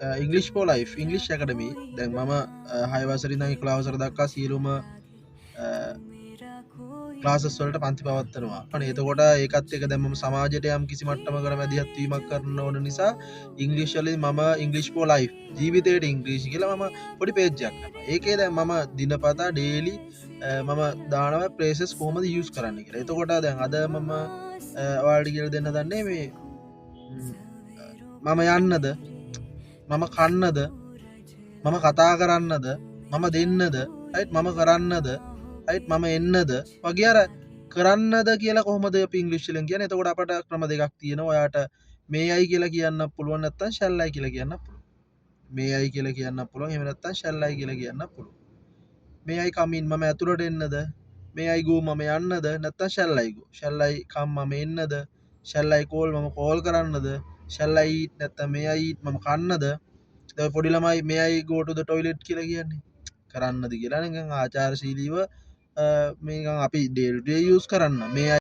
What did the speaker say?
English පෝ ලයි් English ඇකඩමි දැන් මම හයවසරි නයි කලාවසර දක්කා සියලුම ලාසස්වලට පන්ති පවත්වනවා අන එතකොට ඒකත් එක දැම සමාජයට යම් කිසි මට්ටම කර මැදිහත්වීමක් කරන ඕන නිසා ඉංගලිශ්ලි මම ඉංගලිෂ් පෝ ලයි් ජීවිතයට ඉංග්‍රීසි කියලා මම පොඩි පේජ්ජක් ඒකේ දැ මම දිනපතා ඩේලි මම දානව ප්‍රේසස් කෝමද යස් කරන්න කියලා එතකොට දැන් අද මම වාඩි කියල දෙන්න දන්නේ මේ මම යන්නද මම කන්නද මම කතා කරන්නද මම දෙන්නද ඇයිත් මම කරන්නද ඇයිත් මම එන්නද වගේ අර කරන්නද කියලා කොහොමද පිංගලිශ්ලෙන් කියන එතකොට අපට ක්‍රම දෙකක් තියෙන ඔයාට මේ අයි කියලා කියන්න පුළුවන් නැත්තම් ශැල්ලයි කියලා කියන්න පුළුවන් මේ අයි කියලා කියන්න පුළුවන් එහෙම නැත්තම් ශැල්ලයි කියලා කියන්න පුළුවන් මේ අයි කමින් මම ඇතුළට එන්නද මේ අයි ගෝ මම යන්නද නැත්තම් ශැල්ලයි ගෝ ශැල්ලයි කම් මම එන්නද ශැල්ලයි කෝල් මම කෝල් කරන්නද ශැල්ලයි නැත්තම් මේ අයි මම කන්නද පොඩි ළමයි මේ අයි ගෝටුද ටොයිලෙට් කියලා කියන්නේ කරන්නද කියලා නිකන් ආචාරශීලීව මේක අපි ඩේල්ටේ යස් කරන්න මේ